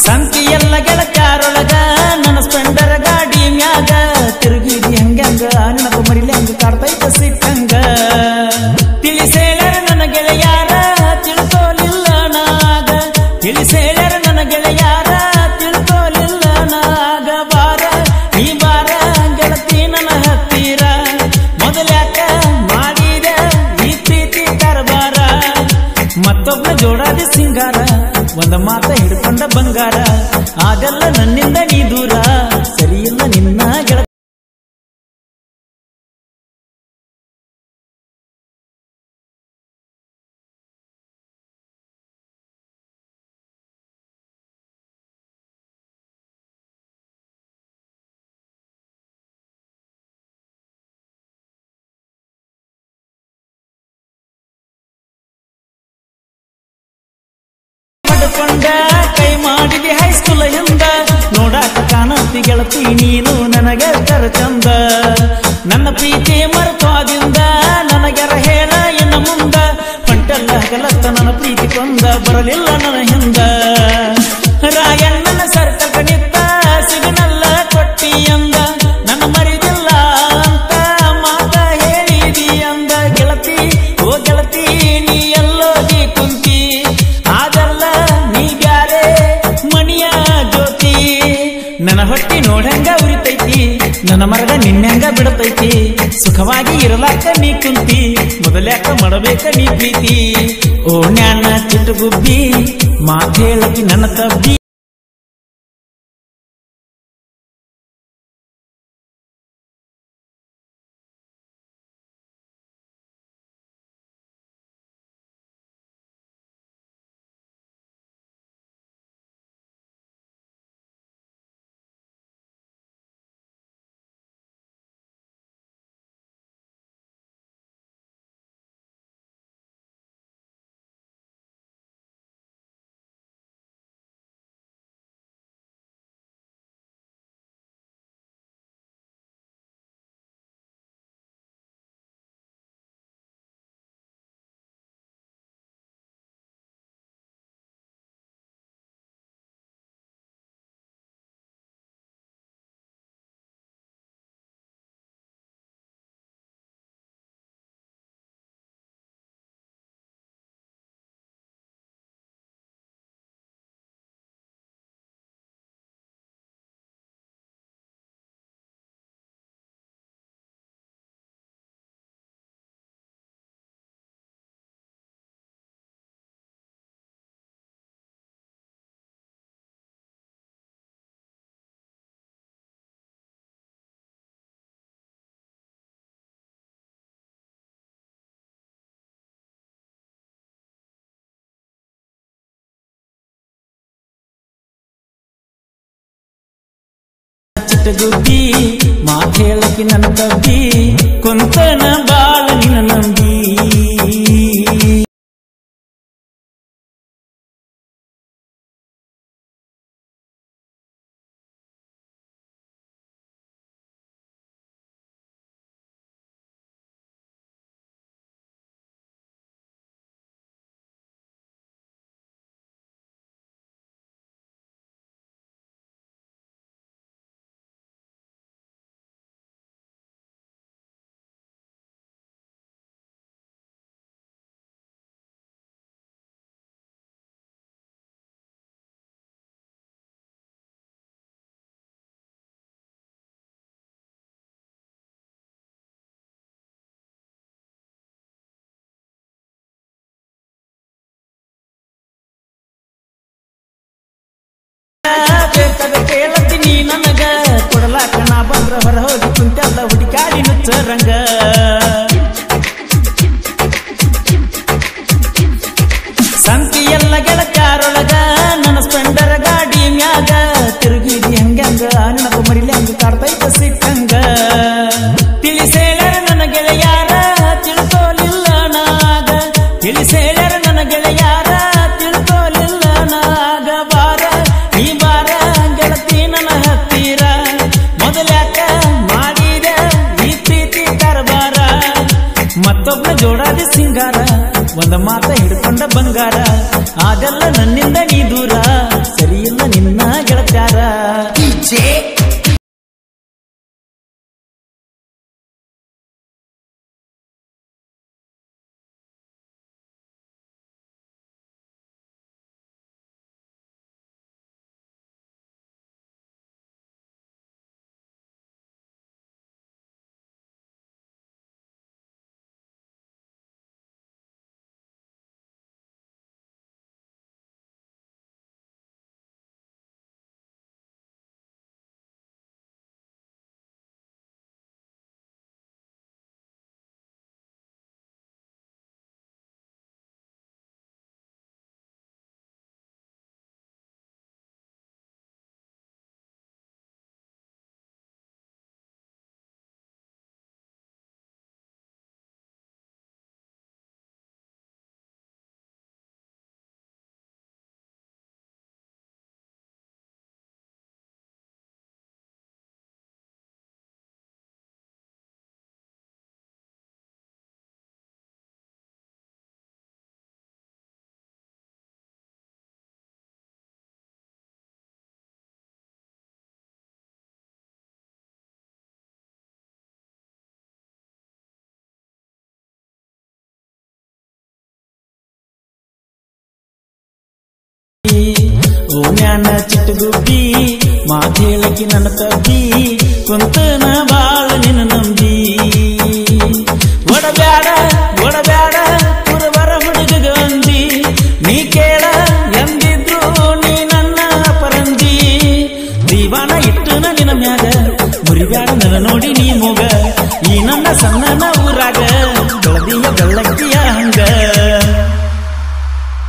ಸಂತಿಯಲ್ಲ ಗೆಳತ್ಯಾರೊಳಗ ನನ್ನ ಸ್ಪೆಂಡರ್ ಗಾಡಿ ಮ್ಯಾಗ ತಿರುಗಿದಿ ಹಂಗ್ಯಾಂಗ ನೆನಪು ಮರಿಲಿ ಹಂಗ ಕಾಡ್ತೈತ ಸಿಕ್ಕಂಗ ತಿಳಿಸೇಳರ ನನ್ನ ಗೆಳೆಯಾರ ತಿಳ್ಕೋಲಿಲ್ಲ ನಾಗ ತಿಳಿಸೇಳರ ನನ್ನ ಗೆಳೆಯಾರ ತಿಳ್ಕೋಲಿಲ್ಲ ನಾಗ ಬಾರ ನೀ ಬಾರ ಗೆಳತಿ ನನ್ನ ಹತ್ತಿರ ಮೊದಲ್ಯಾಕ ಮಾಡಿದ ಈ ಪ್ರೀತಿ ಕರ್ಬಾರ ಮತ್ತೊಬ್ಬ ಜೋಡಾದಿ ಸಿಂಗಾರ ಒಂದ ಮಾತ ಹಿಡ್ಕೊಂಡ ಬಂಗಾರ ಆಗಲ್ಲ ನನ್ನಿಂದ ನೀ ದೂರ ಸರಿಯಿಲ್ಲ ನಿನ್ನ ಗೆಳತಿ ಕೈ ಮಾಡಿದೆ ಹೈಸ್ಕೂಲ್ ಹಿಂದ ನೋಡಾಕ ಕಾಣತಿ ಗೆಳತಿ ನೀನು ನನಗೆ ಕರ ಚಂದ ನನ್ನ ಪ್ರೀತಿ ಮರ್ತವಾದಿಂದ ನನಗೆರ ಹೇಳ ಇನ್ನ ಮುಂದ ಪಂಟಲ್ಲ ಹಗಲತ್ತ ನನ್ನ ಪ್ರೀತಿ ಕೊಂದ ಬರಲಿಲ್ಲ ನನ್ನ ಹಿಂದ ರಾಯಣ್ಣನ ಸರ್ಕಲ್ ಕಣಿತ್ತ ಸಿಗ್ನಲ್ಲ ಕೊಟ್ಟಿ ಅಂದ ನನ್ನ ಮರಿದಿಲ್ಲ ಅಂತ ಮಾತ ಹೇಳಿದಿ ಅಂದ ಗೆಳತಿ ಓ ಗೆಳತಿ ನೀ ಎಲ್ಲೋಗಿ ಕುಂತಿ ಅದಲ್ಲ ನೀ ಬ್ಯಾರೆ ಮಣಿಯ ಜ್ಯೋತಿ ನನ್ನ ಹೊಟ್ಟಿ ನೋಡಂಗ ಉರಿತೈತಿ ನನ್ನ ಮರದ ನಿನ್ನಂಗ ಬಿಡತೈತಿ ಸುಖವಾಗಿ ಇರಲಾಕ ನೀ ಕುಂತಿ ಮೊದಲ್ಯಾಕ ಮಾಡಬೇಕ ನೀ ಪ್ರೀತಿ ಓ ನ್ಯಾನ ಚಿಟ್ಟುಗುಬ್ಬಿ ಮಾತೇಳಕಿ ನನ್ನ ತಬ್ಬಿ ಚಿಟ್ಟಗುಬ್ಬಿ ಮಾತೇಳಕಿ ನನ್ನ ತಬ್ಬಿ ಕುಂತನ ಬಾಳ ನಿನ್ನ ನಂಬಿ ಕೇಳತಿ ನೀ ನನಗ ಕೊಡಲಾಕ ನಾ ಬಂದ್ರ ಹೊರ ಹೋಗಿ ಕುಂತೆಲ್ಲ ಹುಡುಕಾಡಿ ನುಚ್ಚರಂಗ ಸಂತಿಯಲ್ಲ ಗೆಳತ್ಯಾರೊಳಗ ನನ್ನ ಸ್ಪೆಂಡರ್ ಗಾಡಿ ಮ್ಯಾಗ ತಿರುಗಿದಿ ಹಂಗ್ಯಾಂಗ ನೆನಪು ಮರಿಲಿ ಹಂಗ ಕಾಡ್ತೈತ ಸಿಕ್ಕಂಗ ತಿಳಿಸೇಳರ ನನ್ನ ಗೆಳೆಯಾರ ತಿಳ್ಕೋಲಿಲ್ಲ ನಾಗ ತಿಳಿಸೇಳರ ನನ್ನ ಗೆಳೆಯಾರ ತಿಳ್ಕೋಲಿಲ್ಲ ನಾಗ ಬಾರ ನೀ ಬಾರ ಗೆಳತಿ ನನ್ನ ಹತ್ತಿರ ಮೊದಲ್ಯಾಕ ಮಾಡಿದ ಈ ಪ್ರೀತಿ ಕರ್ಬಾರ ಮತ್ತೊಬ್ಬ ಜೋಡಾದಿ ಸಿಂಗಾರ ಒಂದ ಮಾತ ಹಿಡ್ಕೊಂಡ ಬಂಗಾರ ಆಗಲ್ಲ ನನ್ನಿಂದ ನೀ ದೂರ ಸರಿಯಿಲ್ಲ ನಿನ್ನ ಓನ್ಯಾನ ಚಿಟ್ಟಗುಬ್ಬಿ ಮಾತೇಳಕಿ ನನ್ನ ತಬ್ಬಿ ಕುಂತನ ಬಾಳ ನಿನ್ನ ನಂಬಿ ಒಡಬ್ಯಾಡ ಒಡಬ್ಯಾಡ ಕುರುಬರ ಹುಡುಗ ಅಂದಿ ನೀ ಕೇಳ ಎಂದಿದ್ರು ನೀ ನನ್ನ ಪರಂದಿ ದೀವಾನ ಇಟ್ಟನ ನಿನ್ನ ಮ್ಯಾಗ ಮುರಿಬ್ಯಾಡ ನನ್ನ ನೋಡಿ ನೀ ಮೂಗ ಈ ನನ್ನ ಸಣ್ಣ ಊರಾಗ ಬೆಳದಿಯ ಬೆಳ್ಳಕ್ಕಿ